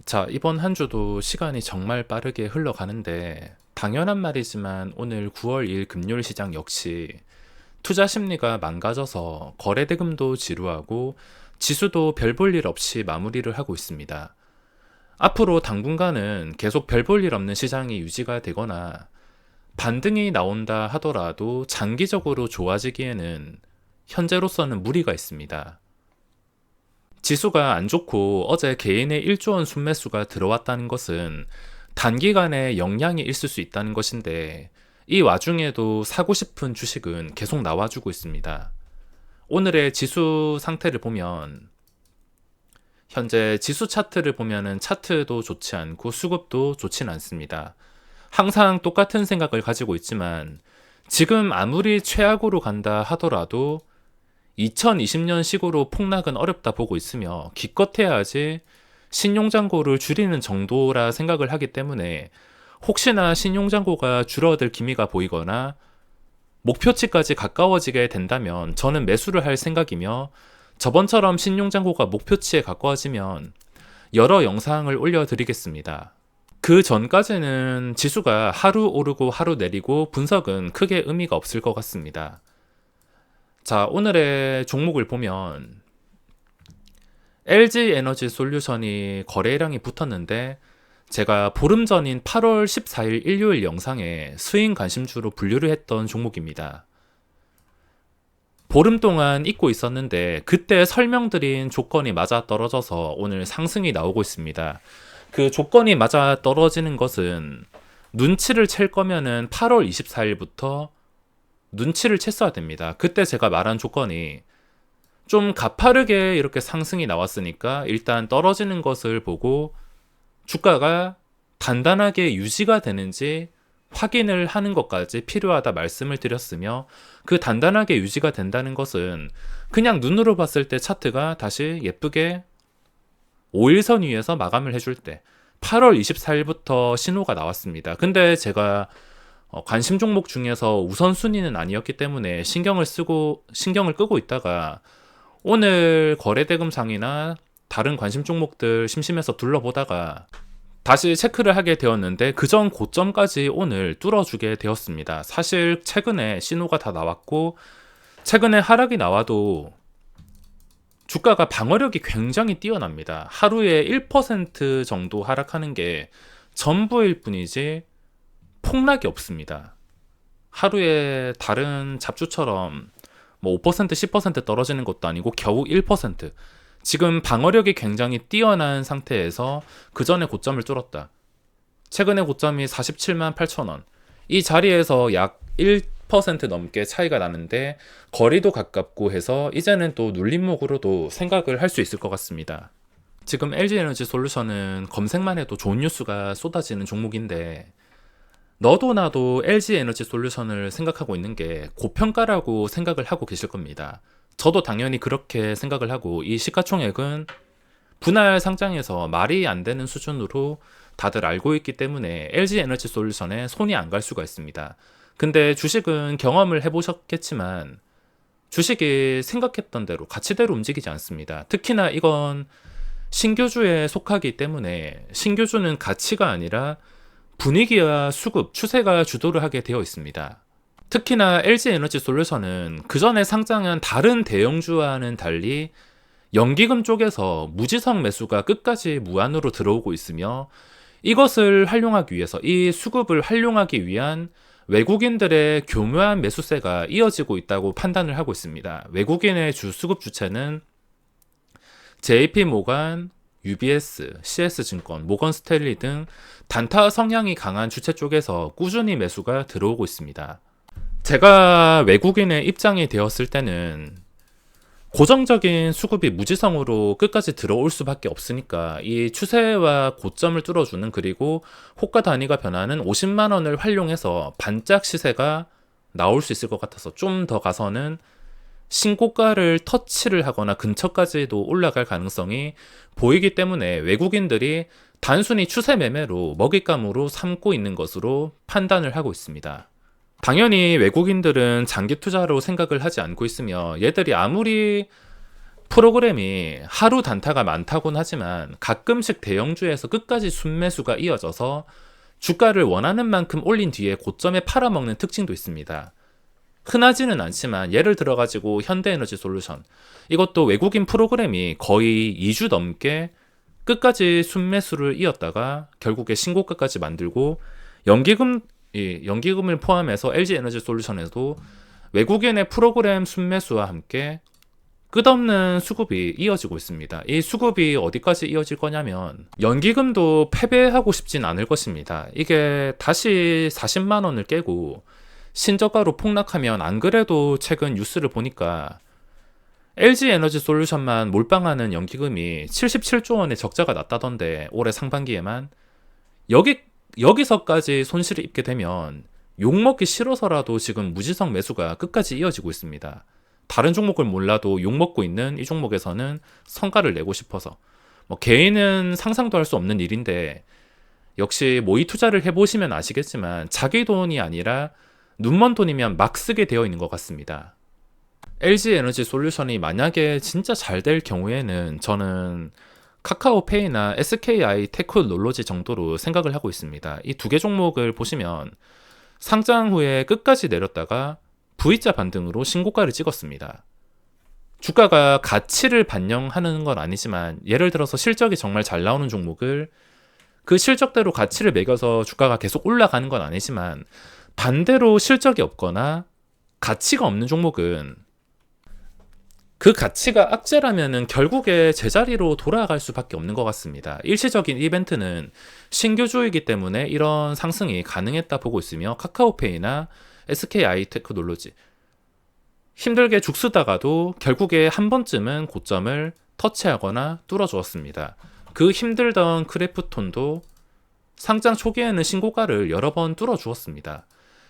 자, 이번 한 주도 시간이 정말 빠르게 흘러가는데, 당연한 말이지만 오늘 9월 2일 금요일 시장 역시 투자 심리가 망가져서 거래대금도 지루하고 지수도 별 볼 일 없이 마무리를 하고 있습니다. 앞으로 당분간은 계속 별 볼 일 없는 시장이 유지가 되거나 반등이 나온다 하더라도 장기적으로 좋아지기에는 현재로서는 무리가 있습니다. 지수가 안 좋고 어제 개인의 1조 원 순매수가 들어왔다는 것은 단기간에 영향이 있을 수 있다는 것인데, 이 와중에도 사고 싶은 주식은 계속 나와주고 있습니다. 오늘의 지수 상태를 보면 현재 지수 차트를 보면은 차트도 좋지 않고 수급도 좋진 않습니다. 항상 똑같은 생각을 가지고 있지만 지금 아무리 최악으로 간다 하더라도 2020년식으로 폭락은 어렵다 보고 있으며 기껏해야지 신용잔고를 줄이는 정도라 생각을 하기 때문에, 혹시나 신용잔고가 줄어들 기미가 보이거나 목표치까지 가까워지게 된다면 저는 매수를 할 생각이며, 저번처럼 신용잔고가 목표치에 가까워지면 여러 영상을 올려드리겠습니다. 그 전까지는 지수가 하루 오르고 하루 내리고 분석은 크게 의미가 없을 것 같습니다. 자, 오늘의 종목을 보면 LG에너지 솔루션이 거래량이 붙었는데, 제가 보름 전인 8월 14일 일요일 영상에 스윙 관심주로 분류를 했던 종목입니다. 보름 동안 잊고 있었는데 그때 설명드린 조건이 맞아 떨어져서 오늘 상승이 나오고 있습니다. 그 조건이 맞아 떨어지는 것은, 눈치를 챌 거면은 8월 24일부터 눈치를 챘어야 됩니다. 그때 제가 말한 조건이 좀 가파르게 이렇게 상승이 나왔으니까 일단 떨어지는 것을 보고 주가가 단단하게 유지가 되는지 확인을 하는 것까지 필요하다 말씀을 드렸으며, 그 단단하게 유지가 된다는 것은 그냥 눈으로 봤을 때 차트가 다시 예쁘게 5일선 위에서 마감을 해줄 때 8월 24일부터 신호가 나왔습니다. 근데 제가 관심 종목 중에서 우선순위는 아니었기 때문에 신경을 끄고 있다가 오늘 거래대금상이나 다른 관심 종목들 심심해서 둘러보다가 다시 체크를 하게 되었는데, 그전 고점까지 오늘 뚫어주게 되었습니다. 사실 최근에 신호가 다 나왔고 최근에 하락이 나와도 주가가 방어력이 굉장히 뛰어납니다. 하루에 1% 정도 하락하는 게 전부일 뿐이지 폭락이 없습니다. 하루에 다른 잡주처럼 뭐 5% 10% 떨어지는 것도 아니고 겨우 1%. 지금 방어력이 굉장히 뛰어난 상태에서 그 전에 고점을 뚫었다. 최근에 고점이 47만 8천 원. 이 자리에서 약 1% 넘게 차이가 나는데 거리도 가깝고 해서 이제는 또 눌림목으로도 생각을 할 수 있을 것 같습니다. 지금 LG에너지 솔루션은 검색만 해도 좋은 뉴스가 쏟아지는 종목인데, 너도 나도 LG에너지 솔루션을 생각하고 있는 게 고평가라고 생각을 하고 계실 겁니다. 저도 당연히 그렇게 생각을 하고, 이 시가총액은 분할 상장에서 말이 안 되는 수준으로 다들 알고 있기 때문에 LG에너지 솔루션에 손이 안 갈 수가 있습니다. 근데 주식은 경험을 해보셨겠지만 주식이 생각했던 대로 가치대로 움직이지 않습니다. 특히나 이건 신규주에 속하기 때문에 신규주는 가치가 아니라 분위기와 수급, 추세가 주도를 하게 되어 있습니다. 특히나 LG에너지 솔루션은 그 전에 상장한 다른 대형주와는 달리 연기금 쪽에서 무지성 매수가 끝까지 무한으로 들어오고 있으며, 이것을 활용하기 위해서, 이 수급을 활용하기 위한 외국인들의 교묘한 매수세가 이어지고 있다고 판단을 하고 있습니다. 외국인의 주 수급 주체는 JP모간, UBS, CS증권, 모건스탠리 등 단타 성향이 강한 주체 쪽에서 꾸준히 매수가 들어오고 있습니다. 제가 외국인의 입장이 되었을 때는 고정적인 수급이 무지성으로 끝까지 들어올 수밖에 없으니까 이 추세와 고점을 뚫어주는, 그리고 호가 단위가 변하는 50만 원을 활용해서 반짝 시세가 나올 수 있을 것 같아서 좀 더 가서는 신고가를 터치를 하거나 근처까지도 올라갈 가능성이 보이기 때문에 외국인들이 단순히 추세 매매로 먹잇감으로 삼고 있는 것으로 판단을 하고 있습니다. 당연히 외국인들은 장기 투자로 생각을 하지 않고 있으며, 얘들이 아무리 프로그램이 하루 단타가 많다곤 하지만 가끔씩 대형주에서 끝까지 순매수가 이어져서 주가를 원하는 만큼 올린 뒤에 고점에 팔아먹는 특징도 있습니다. 흔하지는 않지만 예를 들어가지고 현대에너지솔루션, 이것도 외국인 프로그램이 거의 2주 넘게 끝까지 순매수를 이었다가 결국에 신고가까지 만들고, 연기금을 포함해서 LG에너지솔루션에도 외국인의 프로그램 순매수와 함께 끝없는 수급이 이어지고 있습니다. 이 수급이 어디까지 이어질 거냐면 연기금도 패배하고 싶진 않을 것입니다. 이게 다시 40만 원을 깨고 신저가로 폭락하면, 안 그래도 최근 뉴스를 보니까 LG에너지솔루션만 몰빵하는 연기금이 77조 원의 적자가 났다던데, 올해 상반기에만. 여기서까지 손실을 입게 되면 욕먹기 싫어서라도 지금 무지성 매수가 끝까지 이어지고 있습니다. 다른 종목을 몰라도 욕먹고 있는 이 종목에서는 성과를 내고 싶어서, 개인은 상상도 할 수 없는 일인데, 역시 모의 투자를 해보시면 아시겠지만 자기 돈이 아니라 눈먼 돈이면 막 쓰게 되어 있는 것 같습니다. LG에너지솔루션이 만약에 진짜 잘 될 경우에는 저는 카카오페이나 SKI 테크놀로지 정도로 생각을 하고 있습니다. 이 두 개 종목을 보시면 상장 후에 끝까지 내렸다가 V자 반등으로 신고가를 찍었습니다. 주가가 가치를 반영하는 건 아니지만, 예를 들어서 실적이 정말 잘 나오는 종목을 그 실적대로 가치를 매겨서 주가가 계속 올라가는 건 아니지만, 반대로 실적이 없거나 가치가 없는 종목은 그 가치가 악재라면은 결국에 제자리로 돌아갈 수밖에 없는 것 같습니다. 일시적인 이벤트는 신규주이기 때문에 이런 상승이 가능했다 보고 있으며, 카카오페이나 SKI 테크놀로지 힘들게 죽쓰다가도 결국에 한 번쯤은 고점을 터치하거나 뚫어주었습니다. 그 힘들던 크래프톤도 상장 초기에는 신고가를 여러 번 뚫어주었습니다.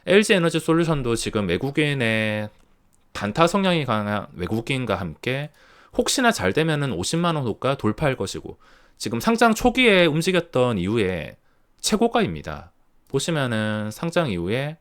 LG에너지솔루션도 지금 외국인의 단타 성향이 강한 외국인과 함께 혹시나 잘 되면은 50만 원 호가 돌파할 것이고, 지금 상장 초기에 움직였던 이후에 최고가입니다. 보시면은 상장 이후에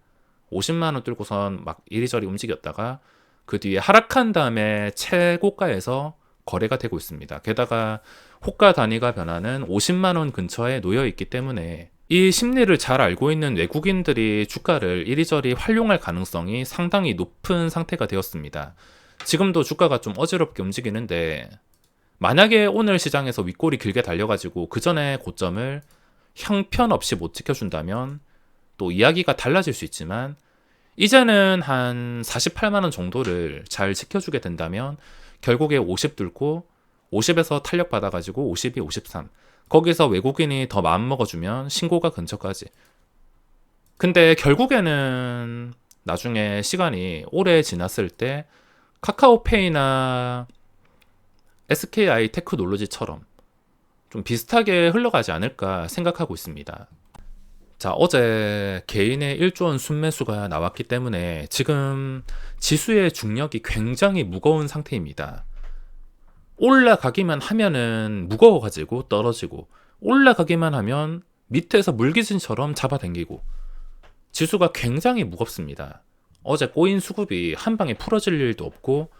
50만 원 뚫고선 막 이리저리 움직였다가 그 뒤에 하락한 다음에 최고가에서 거래가 되고 있습니다. 게다가 호가 단위가 변화는 50만 원 근처에 놓여 있기 때문에 이 심리를 잘 알고 있는 외국인들이 주가를 이리저리 활용할 가능성이 상당히 높은 상태가 되었습니다. 지금도 주가가 좀 어지럽게 움직이는데, 만약에 오늘 시장에서 윗골이 길게 달려가지고 그 전에 고점을 형편없이 못 지켜준다면 또 이야기가 달라질 수 있지만, 이제는 한 48만 원 정도를 잘 지켜주게 된다면 결국에 50 뚫고 50에서 탄력 받아가지고 52, 53, 거기서 외국인이 더 마음 먹어주면 신고가 근처까지. 근데 결국에는 나중에 시간이 오래 지났을 때 카카오페이나 SKI 테크놀로지처럼 좀 비슷하게 흘러가지 않을까 생각하고 있습니다. 자, 어제 개인의 1조 원 순매수가 나왔기 때문에 지금 지수의 중력이 굉장히 무거운 상태입니다. 올라가기만 하면은 무거워가지고 떨어지고, 올라가기만 하면 밑에서 물귀신처럼 잡아당기고, 지수가 굉장히 무겁습니다. 어제 꼬인 수급이 한 방에 풀어질 일도 없고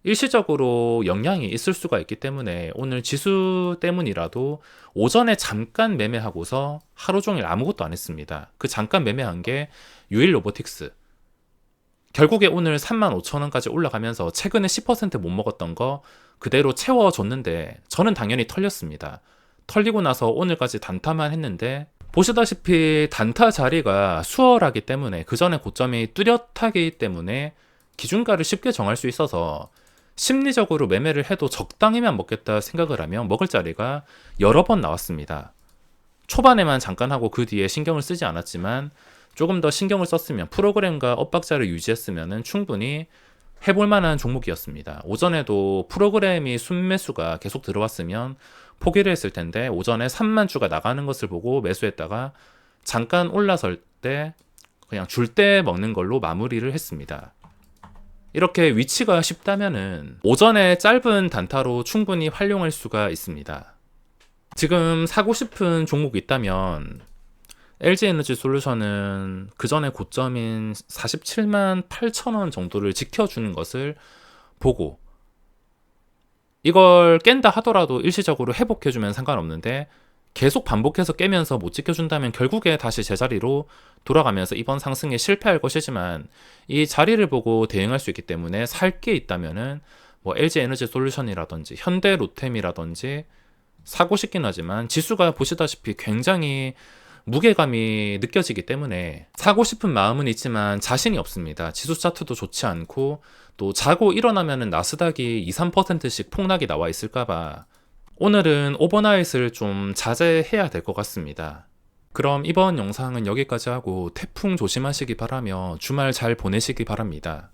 일시적으로 영향이 있을 수가 있기 때문에, 오늘 지수 때문이라도 오전에 잠깐 매매하고서 하루 종일 아무것도 안 했습니다. 그 잠깐 매매한 게 유일로보틱스. 결국에 오늘 35,000원까지 올라가면서 최근에 10% 못 먹었던 거 그대로 채워줬는데, 저는 당연히 털렸습니다. 털리고 나서 오늘까지 단타만 했는데, 보시다시피 단타 자리가 수월하기 때문에, 그 전에 고점이 뚜렷하기 때문에 기준가를 쉽게 정할 수 있어서 심리적으로 매매를 해도 적당히만 먹겠다 생각을 하면 먹을 자리가 여러 번 나왔습니다. 초반에만 잠깐 하고 그 뒤에 신경을 쓰지 않았지만, 조금 더 신경을 썼으면, 프로그램과 엇박자를 유지했으면 충분히 해볼 만한 종목이었습니다. 오전에도 프로그램이 순매수가 계속 들어왔으면 포기를 했을 텐데, 오전에 3만 주가 나가는 것을 보고 매수했다가 잠깐 올라설 때 그냥 줄 때 먹는 걸로 마무리를 했습니다. 이렇게 위치가 쉽다면은 오전에 짧은 단타로 충분히 활용할 수가 있습니다. 지금 사고 싶은 종목이 있다면 LG에너지솔루션은 그 전에 고점인 47만 8천 원 정도를 지켜주는 것을 보고 이걸 깬다 하더라도 일시적으로 회복해주면 상관없는데 계속 반복해서 깨면서 못 지켜준다면 결국에 다시 제자리로 돌아가면서 이번 상승에 실패할 것이지만 이 자리를 보고 대응할 수 있기 때문에 살 게 있다면은 뭐 LG 에너지 솔루션이라든지 현대 로템이라든지 사고 싶긴 하지만 지수가 보시다시피 굉장히 무게감이 느껴지기 때문에 사고 싶은 마음은 있지만 자신이 없습니다. 지수 차트도 좋지 않고 또 자고 일어나면은 나스닥이 2, 3%씩 폭락이 나와 있을까봐 오늘은 오버나잇을 좀 자제해야 될 것 같습니다. 그럼 이번 영상은 여기까지 하고 태풍 조심하시기 바라며 주말 잘 보내시기 바랍니다.